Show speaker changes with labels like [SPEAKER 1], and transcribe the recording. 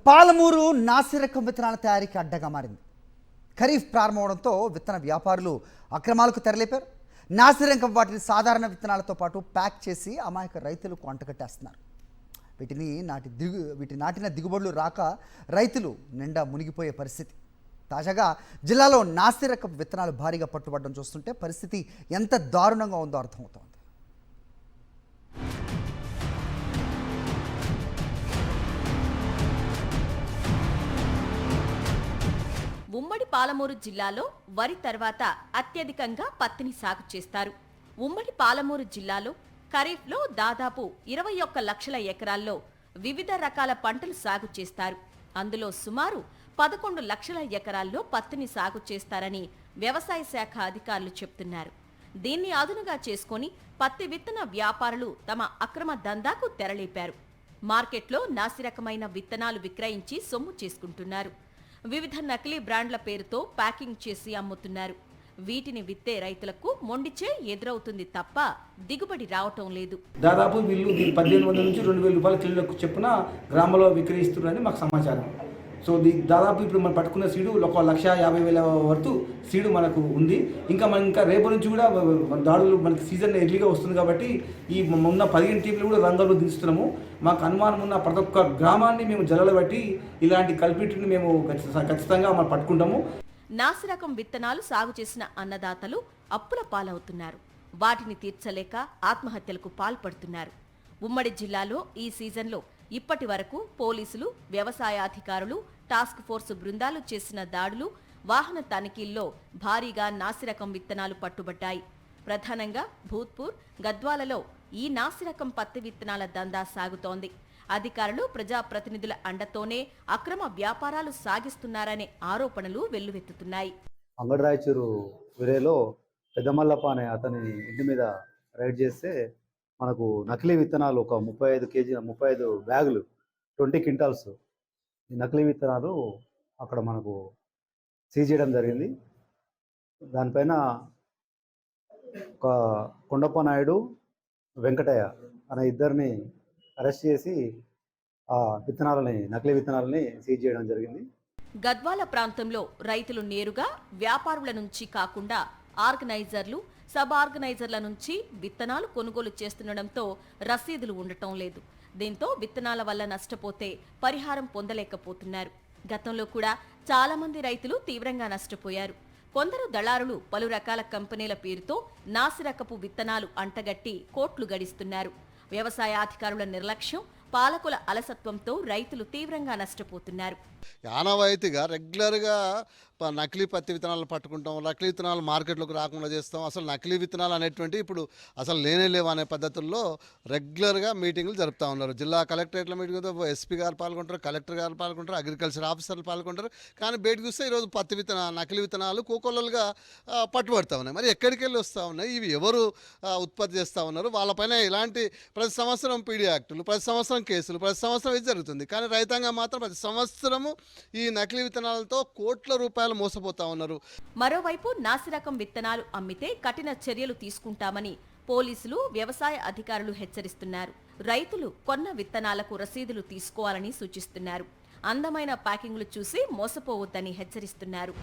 [SPEAKER 1] పాలమూరు నాసిరకం విత్తనాల తయారీకి అడ్డగా మారింది. ఖరీఫ్ ప్రారంభమవడంతో విత్తన వ్యాపారులు అక్రమాలకు తెరలేపారు. నాసిరకం వాటిని సాధారణ విత్తనాలతో పాటు ప్యాక్ చేసి అమాయక రైతులకు అంటగట్టేస్తున్నారు. వీటి నాటిన దిగుబడులు రాక రైతులు నిండా మునిగిపోయే పరిస్థితి. తాజాగా జిల్లాలో నాసిరకం విత్తనాలు భారీగా పట్టుబడడం చూస్తుంటే పరిస్థితి ఎంత దారుణంగా ఉందో అర్థమవుతోంది.
[SPEAKER 2] ఉమ్మడి పాలమూరు జిల్లాలో వరి తర్వాత అత్యధికంగా పత్తిని సాగు చేస్తారు. ఉమ్మడి పాలమూరు జిల్లాలో ఖరీఫ్లో దాదాపు 21 లక్షల ఎకరాల్లో వివిధ రకాల పంటలు సాగు చేస్తారు. అందులో సుమారు 11 లక్షల ఎకరాల్లో పత్తిని సాగు చేస్తారని వ్యవసాయ శాఖ అధికారులు చెప్తున్నారు. దీన్ని అదునుగా చేసుకుని పత్తి విత్తన వ్యాపారులు తమ అక్రమ దందాకు తెరలేపారు. మార్కెట్లో నాసిరకమైన విత్తనాలు విక్రయించి సొమ్ము చేసుకుంటున్నారు. వివిధ నకిలీ బ్రాండ్ల పేరుతో ప్యాకింగ్ చేసి అమ్ముతున్నారు. వీటిని విత్తే రైతులకు మొండిచే ఎదురవుతుంది తప్ప దిగుబడి రావటం లేదు.
[SPEAKER 3] దాదాపు వీళ్ళు 1800 నుంచి 2000 రూపాయల కిలోలకు చెప్పున గ్రామంలో విక్రయిస్తున్నారని మాకు సమాచారం. సో దాదాపు ఇప్పుడు మనం పట్టుకున్న సీడు 1,50,000 వరకు సీడు మనకు ఉంది. ఇంకా రేపు నుంచి కూడా దాడులు మనకి సీజన్ ఎర్లీగా వస్తుంది కాబట్టి ఈ ఉన్న 15 టీంలు కూడా రంగంలో దించుతున్నాము. మాకు అనుమానం ఉన్న ప్రతి ఒక్క గ్రామాన్ని మేము జల్లలు బట్టి ఇలాంటి కల్పిట్ని మేము ఖచ్చితంగా మనం పట్టుకుంటాము.
[SPEAKER 2] నాసిరకం విత్తనాలు సాగు చేసిన అన్నదాతలు అప్పుల పాలవుతున్నారు. వాటిని తీర్చలేక ఆత్మహత్యలకు పాల్పడుతున్నారు. ఉమ్మడి జిల్లాలో ఈ సీజన్లో ఇప్పటి వరకు పోలీసులు, వ్యవసాయాధికారులు, టాస్క్ ఫోర్స్ బృందాలు చేసిన దాడులు, వాహన తనిఖీల్లో భారీగా నాసిరకం విత్తనాలు పట్టుబడ్డాయి. ప్రధానంగా భూత్పూర్, గద్వాలలో ఈ నాసిరకం పత్తి విత్తనాల దందా సాగుతోంది. అధికారులు, ప్రజాప్రతినిధుల అండతోనే అక్రమ వ్యాపారాలు సాగిస్తున్నారనే ఆరోపణలు వెల్లువెత్తుతున్నాయి.
[SPEAKER 4] అంగడిరాయచూరు విలేలో పెద్దమల్లప్ప అనే అతని ఇంటి మీద రైడ్ చేస్తే మనకు నకిలీ విత్తనాలు ఒక 35 బ్యాగులు 20 క్వింటాల్స్ ఈ నకిలీ విత్తనాలు అక్కడ మనకు సీజ్ చేయడం జరిగింది. దానిపైన ఒక కొండప్ప నాయుడు, వెంకటయ్య అనే ఇద్దరిని అరెస్ట్ చేసి ఆ నకిలీ విత్తనాలని సీజ్ చేయడం జరిగింది.
[SPEAKER 2] గద్వాల ప్రాంతంలో రైతులు నేరుగా వ్యాపారుల నుంచి కాకుండా ఆర్గనైజర్లు, సబ్ ఆర్గనైజర్ల నుంచి విత్తనాలు కొనుగోలు చేస్తుండటంతో రసీదులు ఉండటం లేదు. దీంతో విత్తనాల వల్ల నష్టపోతే పరిహారం పొందలేకపోతున్నారు. గతంలో కూడా చాలా మంది రైతులు తీవ్రంగా నష్టపోయారు. కొందరు దళారులు పలు రకాల కంపెనీల పేరుతో నాసిరకపు విత్తనాలు అంటగట్టి కోట్లు గడిస్తున్నారు. వ్యవసాయాధికారుల నిర్లక్ష్యం, పాలకుల అలసత్వంతో రైతులు తీవ్రంగా నష్టపోతున్నారు.
[SPEAKER 5] ఆనవాయితీగా రెగ్యులర్గా నకిలీ పత్తి విత్తనాలు పట్టుకుంటాం, నకిలీ విత్తనాలు మార్కెట్లోకి రాకుండా చేస్తాం. అసలు నకిలీ విత్తనాలు అనేటువంటి ఇప్పుడు అసలు లేవు అనే పద్ధతుల్లో రెగ్యులర్గా మీటింగులు జరుపుతూ ఉన్నారు. జిల్లా కలెక్టరేట్ల మీటింగ్ ఎస్పీ గారు పాల్గొంటారు, కలెక్టర్ గారు పాల్గొంటారు, అగ్రికల్చర్ ఆఫీసర్లు పాల్గొంటారు. కానీ బయటకు వస్తే ఈరోజు నకిలీ విత్తనాలు కోకొల్లలుగా పట్టుబడుతూ ఉన్నాయి. మరి ఎక్కడికి వెళ్ళి వస్తూ ఉన్నాయి, ఇవి ఎవరు ఉత్పత్తి చేస్తూ ఉన్నారు, వాళ్ళపైన ఇలాంటి ప్రతి సంవత్సరం పీడీ యాక్టులు, ప్రతి సంవత్సరం కేసులు, ప్రతి సంవత్సరం ఇది జరుగుతుంది. కానీ రైతాంగం మాత్రం ప్రతి సంవత్సరము ఈ నకిలీ విత్తనాలతో కోట్ల రూపాయలు మోసపోతా ఉన్నారు.
[SPEAKER 2] మరోవైపు నాసిరకం విత్తనాలు అమ్మితే కఠిన చర్యలు తీసుకుంటామని పోలీసులు, వ్యవసాయ అధికారులు హెచ్చరిస్తున్నారు. రైతులు కొన్న విత్తనాలకు రసీదులు తీసుకోవాలని సూచిస్తున్నారు. అందమైన ప్యాకింగ్లు చూసి మోసపోవద్దని హెచ్చరిస్తున్నారు.